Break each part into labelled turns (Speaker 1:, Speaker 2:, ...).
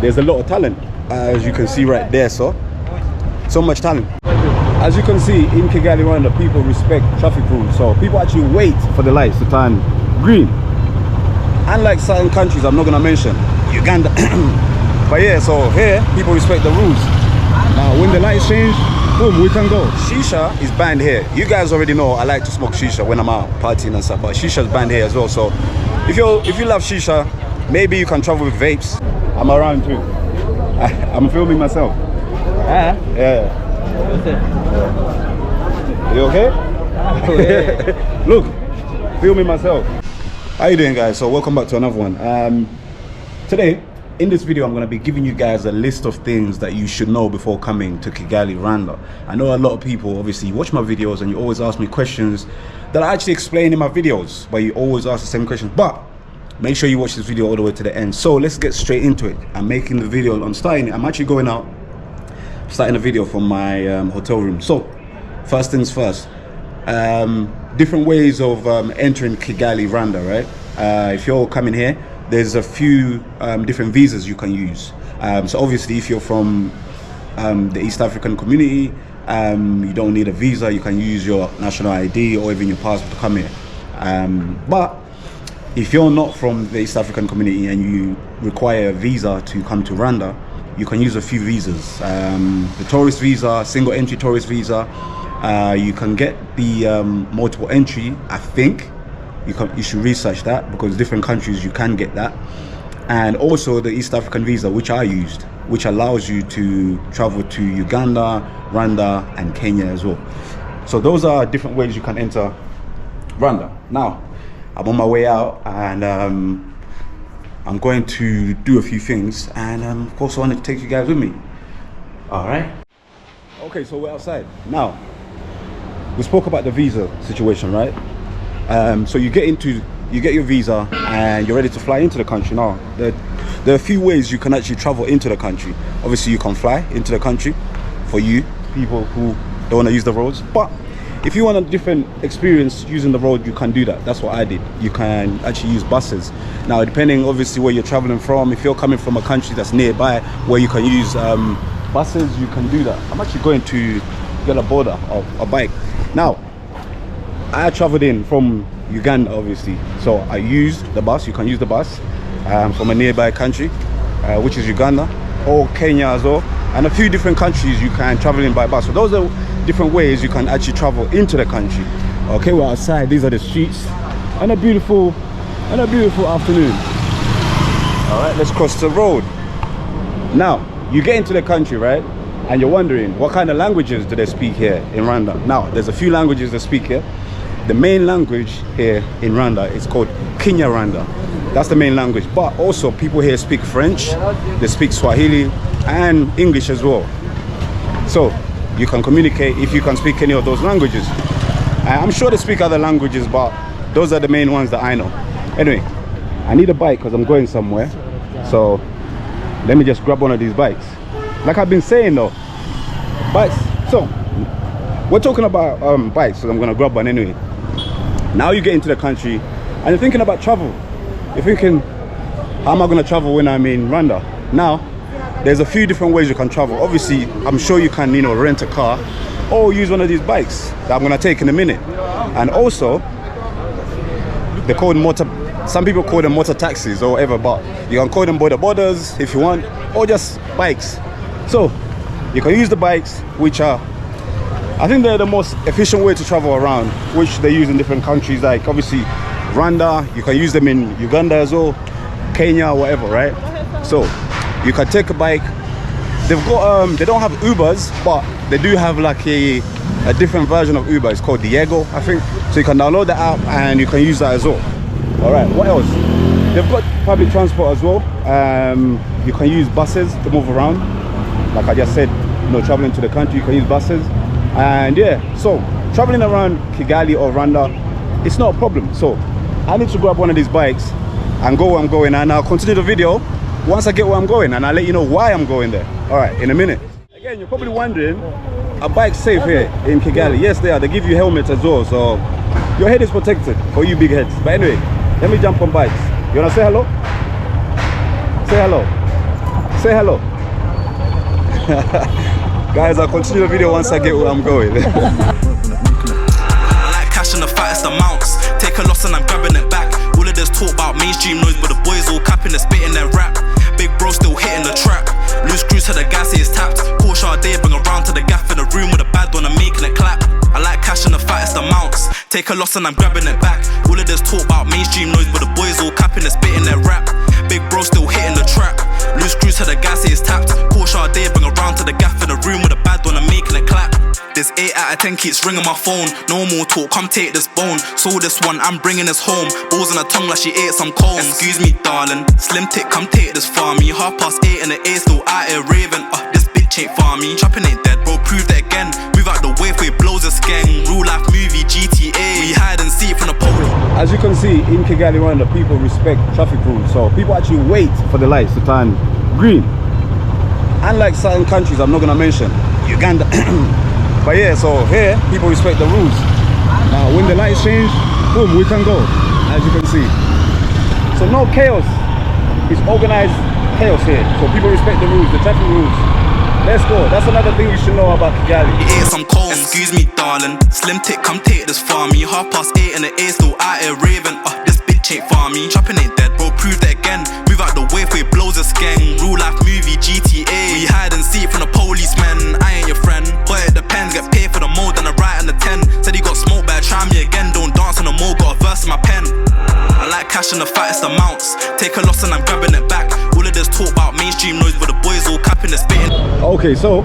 Speaker 1: there's a lot of talent, as you can see right there. So much talent. As you can see in Kigali, Rwanda, people respect traffic rules. So people actually wait for the lights to turn green. Unlike certain countries I'm not gonna mention, Uganda. But yeah, so here people respect the rules. Now when the lights change, boom, we can go. Shisha is banned here. You guys already know I like to smoke shisha when I'm out partying and stuff, but shisha is banned here as well. So if you love shisha, maybe you can travel with vapes. I'm around too. I'm filming myself. Yeah. You okay? Look, filming myself. How you doing, guys? So welcome back to another one. Today in this video I'm going to be giving you guys a list of things that you should know before coming to Kigali, Rwanda. I know a lot of people obviously watch my videos and you always ask me questions that I actually explain in my videos, but you always ask the same questions. But make sure you watch this video all the way to the end. So let's get straight into it. I'm making the video, I'm actually going out, starting a video from my hotel room. So first things first, different ways of entering Kigali, Rwanda, right? If you're coming here, there's a few different visas you can use. So obviously if you're from the East African community, you don't need a visa. You can use your national ID or even your passport to come here. But if you're not from the East African community and you require a visa to come to Rwanda, you can use a few visas. The tourist visa, single entry tourist visa. You can get the multiple entry, I think. You should research that because different countries you can get that. And also the East African visa, which I used, which allows you to travel to Uganda, Rwanda and Kenya as well. So those are different ways you can enter Rwanda. Now, I'm on my way out and I'm going to do a few things, and of course I want to take you guys with me. All right. Okay, so we're outside now. We spoke about the visa situation, right? So you get your visa and you're ready to fly into the country. Now there are a few ways you can actually travel into the country. Obviously you can fly into the country for you people who don't want to use the roads, but if you want a different experience using the road, you can do that. That's what I did. You can actually use buses. Now, depending obviously where you're traveling from, if you're coming from a country that's nearby where you can use buses, you can do that. I'm actually going to get a border of a bike. Now, I traveled in from Uganda, obviously. So I used the bus. You can use the bus from a nearby country, which is Uganda, or Kenya as well. And a few different countries you can travel in by bus. So those are different ways you can actually travel into the country. Okay, we're outside. These are the streets, and a beautiful afternoon. All right, let's cross the road. Now you get into the country, right? And you're wondering what kind of languages do they speak here in Rwanda. Now there's a few languages they speak here. The main language here in Rwanda is called Kinyarwanda. That's the main language, but also people here speak French, they speak Swahili and English as well. So you can communicate if you can speak any of those languages. I'm sure they speak other languages, but those are the main ones that I know. Anyway, I need a bike because I'm going somewhere. So let me just grab one of these bikes. Like I've been saying though, bikes. So we're talking about bikes, so I'm gonna grab one anyway. Now you get into the country and you're thinking about travel. You're thinking, how am I gonna travel when I'm in Rwanda? Now, there's a few different ways you can travel. Obviously, I'm sure you can, rent a car or use one of these bikes that I'm gonna take in a minute. And also, they're called some people call them motor taxis or whatever, but you can call them border borders if you want, or just bikes. So, you can use the bikes, which are, I think they're the most efficient way to travel around, which they use in different countries, like obviously Rwanda, you can use them in Uganda as well, Kenya, whatever, right? So you can take a bike. They've got they don't have Ubers, but they do have like a different version of Uber. It's called Diego, I think. So you can download the app and you can use that as well. All right, what else? They've got public transport as well. You can use buses to move around. Like I just said, traveling to the country, you can use buses. And yeah, so traveling around Kigali or Rwanda, it's not a problem. So I need to grab one of these bikes and go where I'm going, and I'll continue the video once I get where I'm going, and I'll let you know why I'm going there. All right, in a minute. Again, you're probably wondering, are bikes safe here in Kigali? Yes, they are. They give you helmets as well, so your head is protected for you big heads. But anyway, let me jump on bikes. You wanna say hello? Say hello. Say hello. Guys, I'll continue the video once I get where I'm going.
Speaker 2: I like cash in the fattest amounts. Take a loss and I'm grabbing it back. All of this talk about mainstream noise, but the boys all capping and spitting their rap. Big bro still hitting the trap. Loose screws to the gas is tapped. Porsche day, bring around to the gaff in the room with a bad one and making it clap. I like cash in the fattest amounts. Take a loss and I'm grabbing it back. All of this talk about mainstream noise, but the boys all capping and spitting their rap. Big bro still hitting the trap. Loose screws to the gas is tapped. Porsche day, bring around to the gaff in the room with a bad one and making it clap. This 8 out of 10 keeps ringing my phone. No more talk, come take this bone. Saw this one, I'm bringing this home. Balls on her tongue like she ate some cones. Excuse me, darling. Slim tick, come take this for me. 8:30 and the A still out here raving. This bitch ain't for me. Trapping ain't dead, bro, prove that again. Move out the way for it blows a gang. Real life movie, GTA. We hide and seek from the police.
Speaker 1: As you can see, in Kigali, Rwanda, people respect traffic rules. So people actually wait for the lights to turn green. Unlike certain countries I'm not gonna mention, Uganda. But yeah, so here, people respect the rules. Now, when the lights change, boom, we can go, as you can see. So no chaos. It's organized chaos here. So people respect the rules, the traffic rules. Let's go. That's another thing you should know about Kigali.
Speaker 2: Ate some cones. Excuse me, darling. Slim tick, come take this for me. 8:30 and the A still out here raving. This bitch ain't for me. Trapping ain't dead, bro, prove that again. Move out the way for it blows a gang. Real life movie, GTA. We hide and seek from the policemen. I ain't your friend. But it depends. Get paid for the mold and I write on the 10. Said he got smoked, better try me again. Don't dance on the mall, got a verse in my pen. I like cash in the fattest amounts. Take a loss and I'm grabbing it back. All of this talk about mainstream noise, but the boys all capping and spitting.
Speaker 1: Okay, so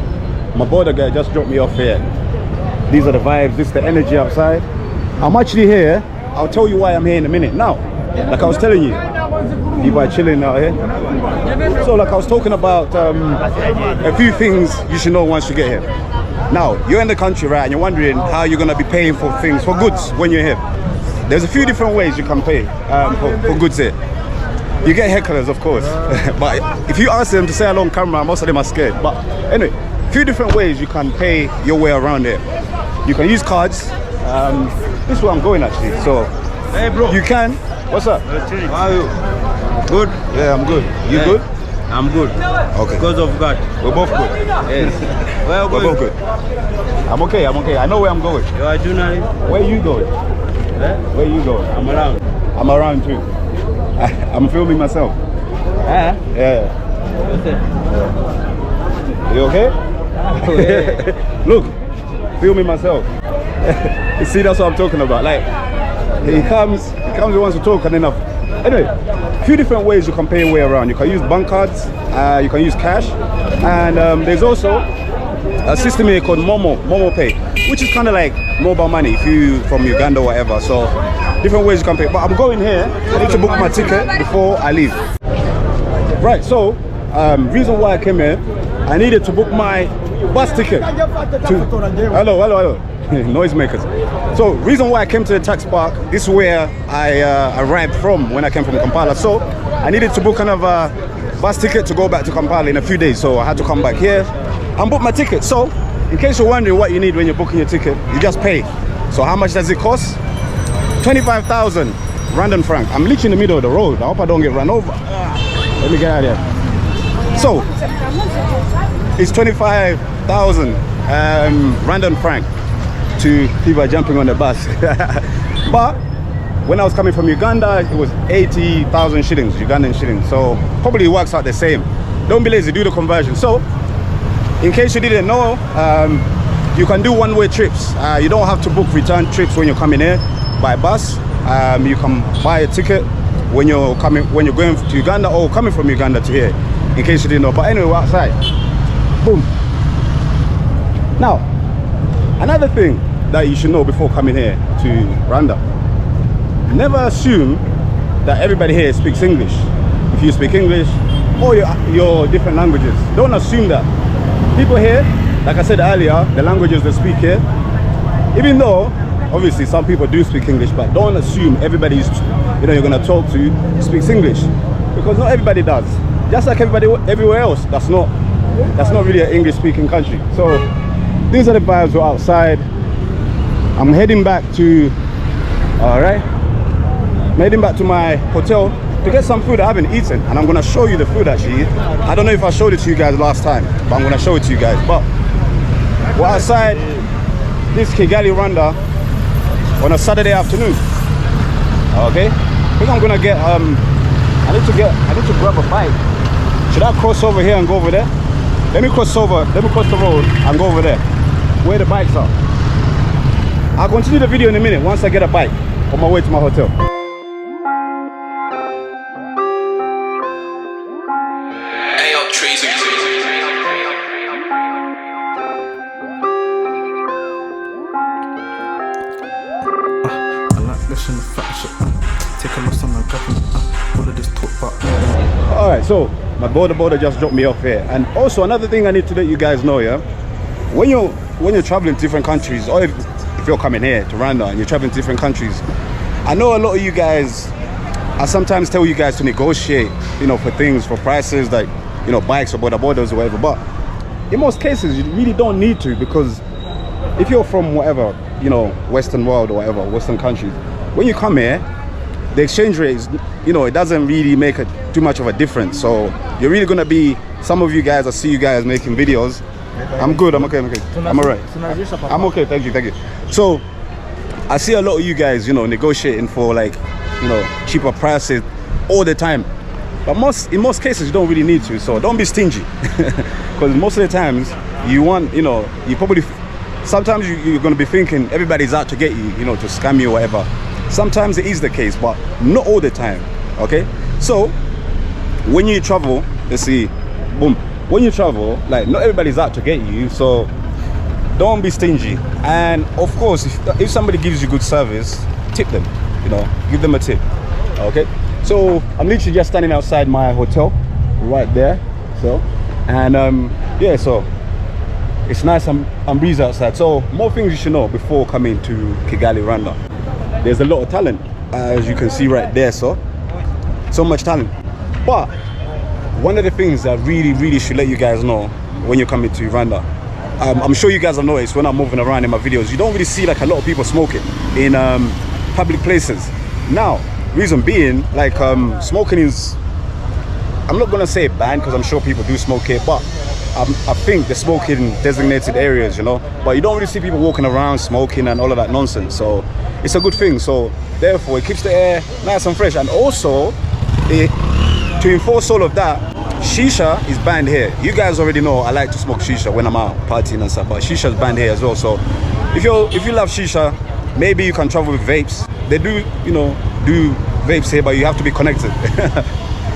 Speaker 1: my border guy just dropped me off here. These are the vibes, this is the energy outside. I'm actually here. I'll tell you why I'm here in a minute. Now, like I was telling you, people are chilling out here. So like I was talking about a few things you should know once you get here. Now, you're in the country, right, and you're wondering how you're gonna be paying for things, for goods when you're here. There's a few different ways you can pay for goods here. You get hecklers, of course, but if you ask them to say hello on camera, most of them are scared. But anyway, a few different ways you can pay your way around here. You can use cards. This is where I'm going actually. So,
Speaker 3: hey bro,
Speaker 1: you can. What's up?
Speaker 3: How are you? Good?
Speaker 1: Yeah, I'm good. You good?
Speaker 3: I'm good.
Speaker 1: Okay.
Speaker 3: Because of God.
Speaker 1: We're both good.
Speaker 3: Yes. Where are you
Speaker 1: We're
Speaker 3: going?
Speaker 1: both good. I'm okay. I'm okay. I know where I'm going.
Speaker 3: You are a journalist?
Speaker 1: Where are you going?
Speaker 3: Eh?
Speaker 1: Where are you going?
Speaker 3: I'm around.
Speaker 1: I'm around too. I'm filming myself.
Speaker 3: Eh?
Speaker 1: Yeah.
Speaker 3: What's it?
Speaker 1: You okay?
Speaker 3: Oh, yeah.
Speaker 1: Look, filming myself. You see, that's what I'm talking about. Like, he comes, he wants to talk, and then anyway, a few different ways you can pay your way around. You can use bank cards, you can use cash, and there's also a system here called Momo Pay, which is kind of like mobile money if you from Uganda or whatever. So different ways you can pay. But I'm going here. I need to book my ticket before I leave. Right. So reason why I came here, I needed to book my bus ticket. Hello. Noisemakers. So reason why I came to the tax park, this is where I arrived from when I came from Kampala. So I needed to book another bus ticket to go back to Kampala in a few days. So I had to come back here and book my ticket. So in case you're wondering what you need when you're booking your ticket, you just pay. So how much does it cost? 25,000 Rwandan franc. I'm literally in the middle of the road. I hope I don't get run over. Let me get out of here. So it's 25,000 Rwandan franc to people are jumping on the bus. But when I was coming from Uganda, it was 80,000 shillings, Ugandan shillings. So probably it works out the same. Don't be lazy, do the conversion. So in case you didn't know, you can do one-way trips. You don't have to book return trips when you're coming here by bus. You can buy a ticket when you're going to Uganda or coming from Uganda to here, in case you didn't know. But anyway, we're outside. Boom. Now, another thing that you should know before coming here to Rwanda, never assume that everybody here speaks English. If you speak English or your different languages, don't assume that. People here, like I said earlier, the languages they speak here, even though obviously some people do speak English, but don't assume everybody's, you're gonna talk to speaks English, because not everybody does. Just like everybody everywhere else, that's not really an English-speaking country. So these are the vibes. We're outside. I'm heading back to, I'm heading back to my hotel to get some food I haven't eaten, and I'm gonna show you the food actually. I don't know if I showed it to you guys last time, but I'm gonna show it to you guys. But we're outside this Kigali, Rwanda on a Saturday afternoon. Okay, I think I'm gonna get I need to grab a bike. Should I cross over here and go over there? Let me cross the road and go over there where the bikes are. I'll continue the video in a minute once I get a bike on my way to my hotel. Alright, so my border just dropped me off here. And also another thing I need to let you guys know, yeah, when you're traveling to different countries, or if you're coming here to Rwanda and you're traveling to different countries, I know a lot of you guys, I sometimes tell you guys to negotiate, you know, for things, for prices like, you know, bikes or borders or whatever, but in most cases you really don't need to, because if you're from whatever, you know, Western world or whatever, Western countries, when you come here, the exchange rate is, you know, it doesn't really make too much of a difference. So you're really gonna be, some of you guys, I see you guys making videos. I'm good, I'm okay. I'm alright. I'm okay, thank you. So I see a lot of you guys, you know, negotiating for like, you know, cheaper prices all the time. But in most cases you don't really need to, so don't be stingy. Because most of the times you want, you know, you probably, sometimes you're gonna be thinking everybody's out to get you, you know, to scam you or whatever. Sometimes it is the case, but not all the time. Okay, so when you travel, let's see, boom, when you travel, like, not everybody's out to get you, so don't be stingy. And of course, if somebody gives you good service, tip them, you know, give them a tip. Okay, so I'm literally just standing outside my hotel right there. So, and yeah, so it's nice and breezy outside. So more things you should know before coming to Kigali, Rwanda. There's a lot of talent, as you can see right there. So much talent. But one of the things that really should let you guys know when you're coming to Rwanda, I'm sure you guys have noticed when I'm moving around in my videos, you don't really see like a lot of people smoking in public places. Now, reason being, like, smoking is, I'm not gonna say banned, because I'm sure people do smoke here, but I think they smoke in designated areas, you know, but you don't really see people walking around smoking and all of that nonsense. So it's a good thing. So therefore it keeps the air nice and fresh. And also to enforce all of that, shisha is banned here. You guys already know I like to smoke shisha when I'm out partying and stuff, but shisha is banned here as well. So if you love shisha, maybe you can travel with vapes. They do, you know, do vapes here, but you have to be connected.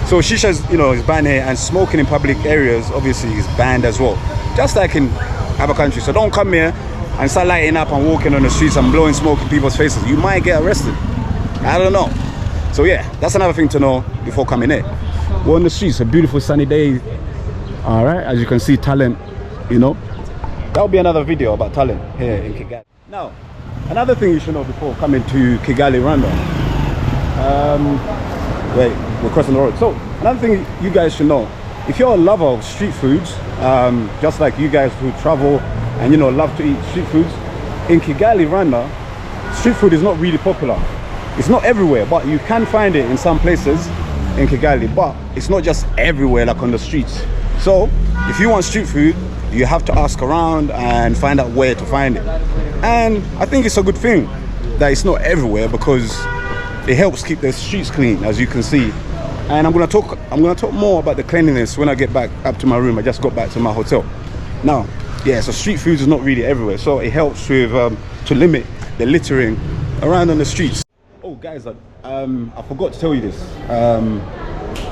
Speaker 1: So shisha is, you know, is banned here, and smoking in public areas obviously is banned as well, just like in other countries. So don't come here and start lighting up and walking on the streets and blowing smoke in people's faces. You might get arrested. I don't know. So yeah, that's another thing to know before coming here. We're on the streets, a beautiful sunny day. All right, as you can see, talent, you know. That'll be another video about talent here in Kigali. Now, another thing you should know before coming to Kigali, Rwanda. Wait, we're crossing the road. So another thing you guys should know, if you're a lover of street foods, just like you guys who travel and, you know, love to eat street foods, in Kigali, Rwanda, street food is not really popular. It's not everywhere, but you can find it in some places in Kigali, but it's not just everywhere like on the streets. So if you want street food, you have to ask around and find out where to find it. And I think it's a good thing that it's not everywhere, because it helps keep the streets clean, as you can see. And I'm gonna talk more about the cleanliness when I get back up to my room. I just got back to my hotel. Now, yeah, so street food is not really everywhere, so it helps with to limit the littering around on the streets. Oh guys, I forgot to tell you this.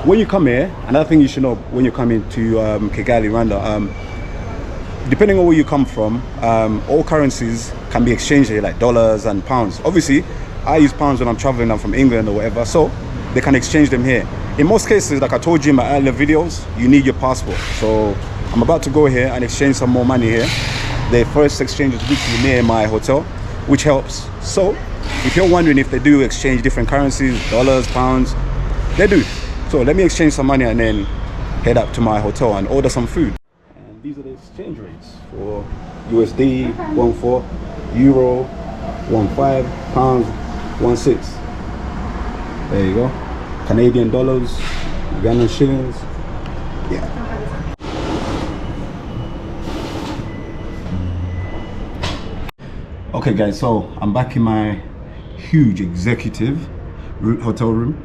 Speaker 1: When you come here, another thing you should know when you're coming to Kigali, Rwanda, depending on where you come from, all currencies can be exchanged here, like dollars and pounds. Obviously, I use pounds when I'm traveling, I'm from England or whatever, so they can exchange them here. In most cases, like I told you in my earlier videos, you need your passport. So I'm about to go here and exchange some more money here. The first exchange is literally near my hotel, which helps. So if you're wondering if they do exchange different currencies, dollars, pounds, they do. So let me exchange some money and then head up to my hotel and order some food. And these are the exchange rates for USD 1.4, Euro 1.5, pounds 1.6. There you go. Canadian dollars, Ugandan shillings. Yeah. Okay guys, so I'm back in my huge executive hotel room.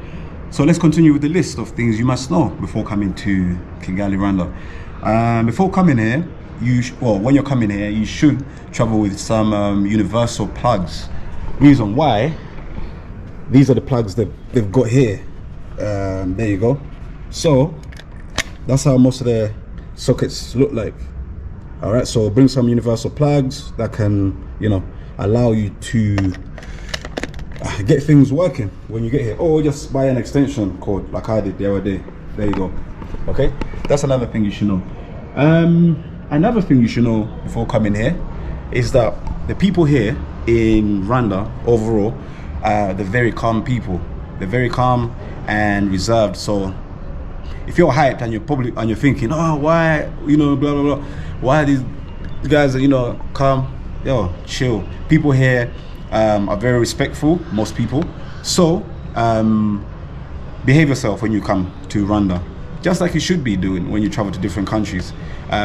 Speaker 1: So let's continue with the list of things you must know before coming to Kigali, Rwanda. Before coming here, when you're coming here, you should travel with some universal plugs. Reason why, these are the plugs that they've got here. There you go. So that's how most of the sockets look like. All right, so bring some universal plugs that can, you know, allow you to get things working when you get here, or just buy an extension cord like I did the other day. There you go. Okay, that's another thing you should know. Another thing you should know before coming here is that the people here in Rwanda overall, they're very calm people. They're very calm and reserved. So if you're hyped and you're thinking, oh, why, you know, blah blah blah, why are these guys, you know, calm? Yo, chill. People here are very respectful, most people. So behave yourself when you come to Rwanda, just like you should be doing when you travel to different countries.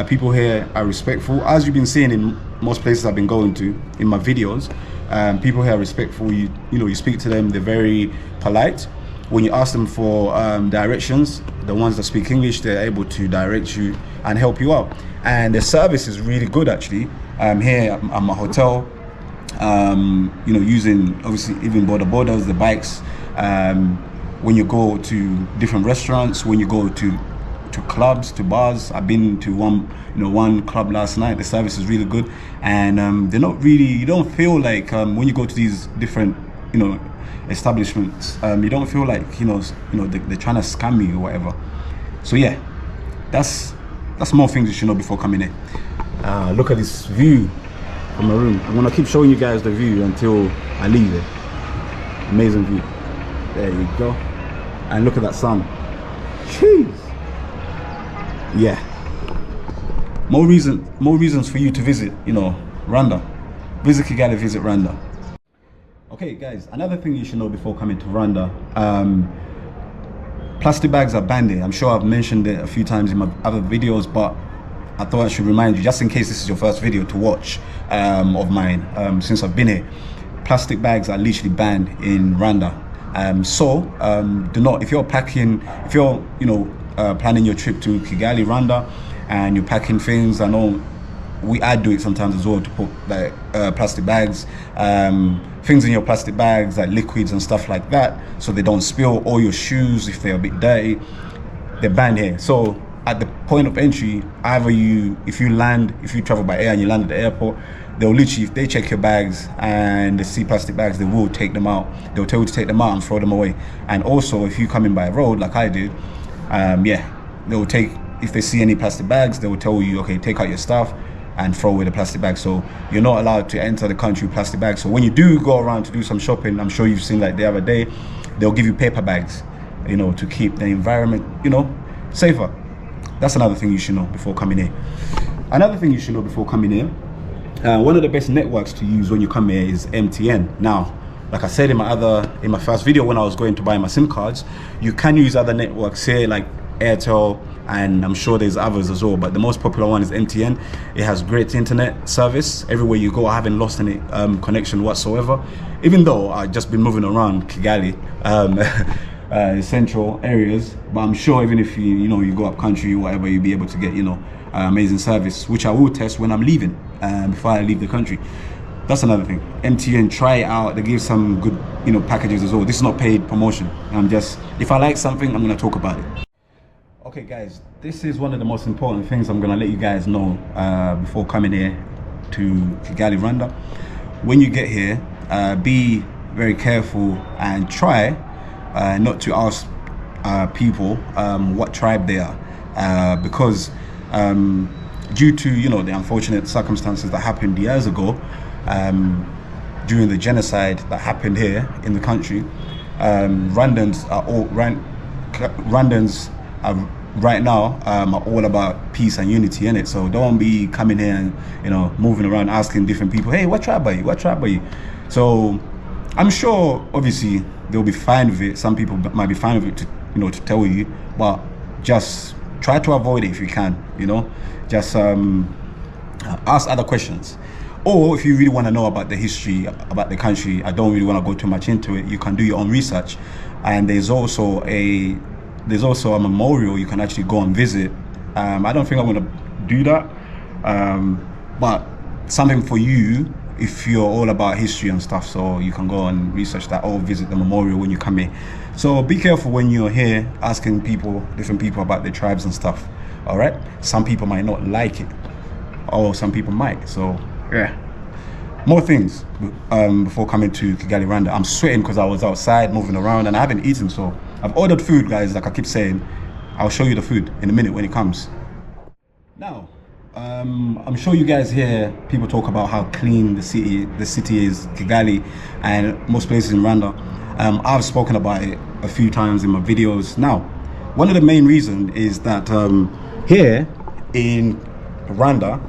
Speaker 1: People here are respectful, as you've been seeing in most places I've been going to in my videos. People here are respectful. You know, you speak to them, they're very polite. When you ask them for directions, the ones that speak English, they're able to direct you and help you out. And the service is really good actually. Here at my hotel, you know, using obviously even border borders, the bikes. When you go to different restaurants, when you go to clubs, to bars. I've been to one club last night. The service is really good, and they're not really. You don't feel like when you go to these different, you know, establishments, you don't feel like you know they're trying to scam you or whatever. So yeah, that's more things you should know before coming in. Look at this view from my room. I'm gonna keep showing you guys the view until I leave it. Amazing view. There you go. And look at that sun. Jeez. Yeah. More reasons for you to visit, you know, Rwanda. Visit Kigali, visit Rwanda. Okay guys, another thing you should know before coming to Rwanda, plastic bags are banned here. I'm sure I've mentioned it a few times in my other videos, but I thought I should remind you, just in case this is your first video to watch of mine since I've been here. Plastic bags are literally banned in Rwanda. So do not, if you're you know, planning your trip to Kigali, Rwanda, and you're packing things, I know I do it sometimes as well, to put like plastic bags, things in your plastic bags like liquids and stuff like that, so they don't spill, or your shoes if they're a bit dirty. They're banned here. So at the point of entry, either if you travel by air and you land at the airport, they'll literally, if they check your bags and they see plastic bags, they will take them out. They'll tell you to take them out and throw them away. And also, if you come in by road like I did, yeah, they'll take, if they see any plastic bags, they will tell you, okay, take out your stuff and throw away the plastic bags. So you're not allowed to enter the country with plastic bags. So when you do go around to do some shopping, I'm sure you've seen like the other day, they'll give you paper bags, you know, to keep the environment, you know, safer. That's another thing you should know before coming here. Another thing you should know before coming here, one of the best networks to use when you come here is MTN. Now, like I said in my first video when I was going to buy my SIM cards, you can use other networks here like Airtel, and I'm sure there's others as well, but the most popular one is MTN. It has great internet service everywhere you go. I haven't lost any connection whatsoever, even though I've just been moving around Kigali, central areas, but I'm sure even if you go up country or whatever, you'll be able to get, you know, amazing service, which I will test when I'm leaving, before I leave the country. That's another thing. MTN, try it out. They give some good, you know, packages as well. This is not paid promotion. If I like something, I'm gonna talk about it. Okay guys, this is one of the most important things I'm gonna let you guys know before coming here to Kigali, Rwanda. When you get here, be very careful and try not to ask people what tribe they are, because due to, you know, the unfortunate circumstances that happened years ago, during the genocide that happened here in the country, Rwandans are right now are all about peace and unity in it. So don't be coming here and, you know, moving around asking different people, hey, what tribe are you, what tribe are you? So I'm sure obviously they'll be fine with it. Some people might be fine with it to, you know, to tell you, but just try to avoid it if you can, you know. Just ask other questions. Or if you really want to know about the history, about the country, I don't really want to go too much into it, you can do your own research. And there's also a memorial you can actually go and visit. I don't think I'm going to do that, but something for you if you're all about history and stuff, so you can go and research that or visit the memorial when you come here. So be careful when you're here asking different people about their tribes and stuff. All right, some people might not like it, or some people might. So yeah, more things before coming to Kigali, Rwanda. I'm sweating because I was outside moving around and I haven't eaten, so I've ordered food, guys. Like I keep saying, I'll show you the food in a minute when it comes. Now, I'm sure you guys hear people talk about how clean the city is, Kigali, and most places in Rwanda. I've spoken about it a few times in my videos. Now, one of the main reasons is that here in Rwanda,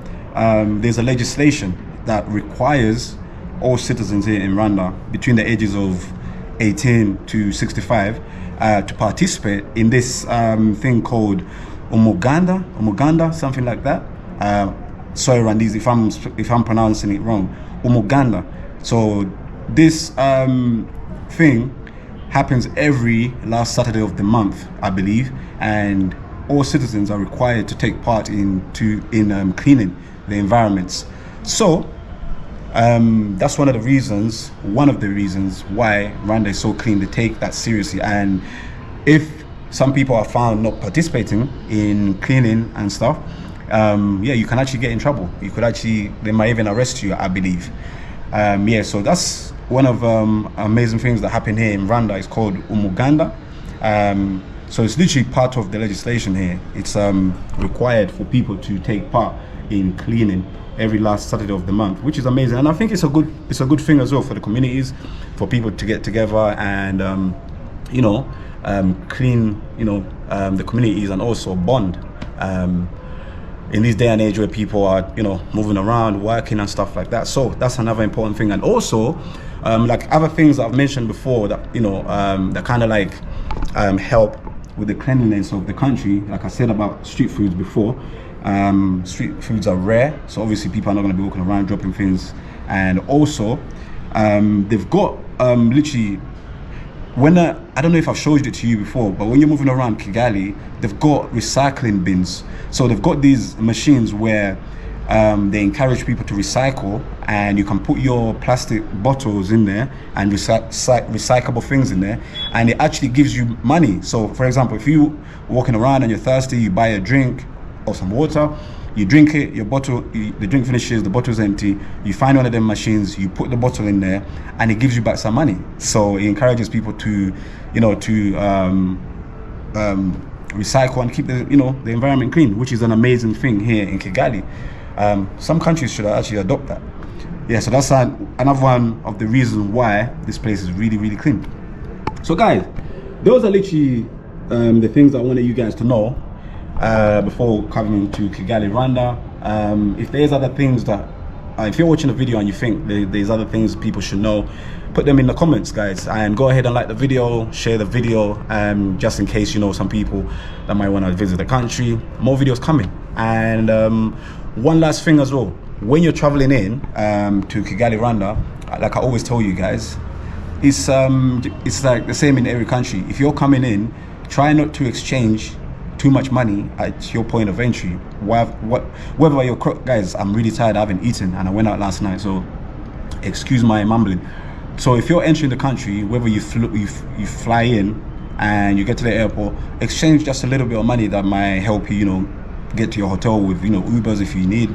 Speaker 1: there's a legislation that requires all citizens here in Rwanda between the ages of 18 to 65 to participate in this thing called umuganda, something like that. Sorry, Rwandese, if I'm pronouncing it wrong. Umuganda. So this thing happens every last Saturday of the month, I believe, and all citizens are required to take part in cleaning the environments. So that's one of the reasons why Rwanda is so clean. They take that seriously, and if some people are found not participating in cleaning and stuff, yeah, you can actually get in trouble. They might even arrest you, I believe. Yeah, so that's one of amazing things that happen here in Rwanda. It's called umuganda. So it's literally part of the legislation here. It's required for people to take part in cleaning every last Saturday of the month, which is amazing. And I think it's a good thing as well for the communities, for people to get together and clean the communities and also bond. In this day and age where people are, moving around, working and stuff like that. So that's another important thing. And also, like other things that I've mentioned before that, that kind of like help with the cleanliness of the country. Like I said about street foods before, street foods are rare. So obviously people are not going to be walking around dropping things. And also, they've got literally, I don't know if I've showed it to you before, but when you're moving around Kigali, they've got recycling bins. So they've got these machines where they encourage people to recycle, and you can put your plastic bottles in there and recyclable things in there, and it actually gives you money. So for example, if you're walking around and you're thirsty, you buy a drink or some water, you drink it, the drink finishes, the bottle's empty, you find one of them machines, you put the bottle in there, and it gives you back some money. So it encourages people to recycle and keep the environment clean, which is an amazing thing here in Kigali. Some countries should actually adopt that. Yeah, so that's another one of the reasons why this place is really, really clean. So guys, those are literally the things I wanted you guys to know before coming to Kigali, Rwanda. If there's other things that, if you're watching the video and you think there's other things people should know, put them in the comments, guys, and go ahead and like the video, share the video, just in case some people that might want to visit the country. More videos coming. And one last thing as well, when you're traveling in to Kigali, Rwanda, like I always tell you guys, it's like the same in every country. If you're coming in, try not to exchange too much money at your point of entry. Whether you're, guys, I'm really tired, I haven't eaten and I went out last night, so excuse my mumbling. So if you're entering the country, whether you fly in and you get to the airport, exchange just a little bit of money that might help you, get to your hotel with, Ubers if you need,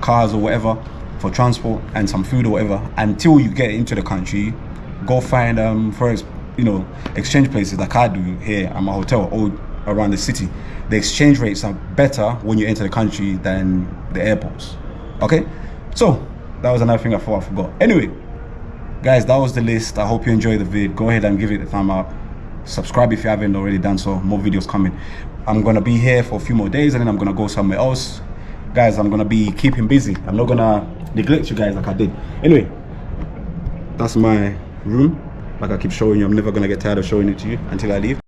Speaker 1: cars or whatever for transport, and some food or whatever. Until you get into the country, go find exchange places like I do here at my hotel or around the city. The exchange rates are better when you enter the country than the airports. Okay, so that was another thing I thought I forgot. Anyway, guys, that was the list. I hope you enjoyed the vid. Go ahead and give it a thumb up. Subscribe if you haven't already done so. More videos coming. I'm gonna be here for a few more days and then I'm gonna go somewhere else. Guys, I'm gonna be keeping busy. I'm not gonna neglect you guys like I did. Anyway, that's my room. Like I keep showing you, I'm never gonna get tired of showing it to you until I leave.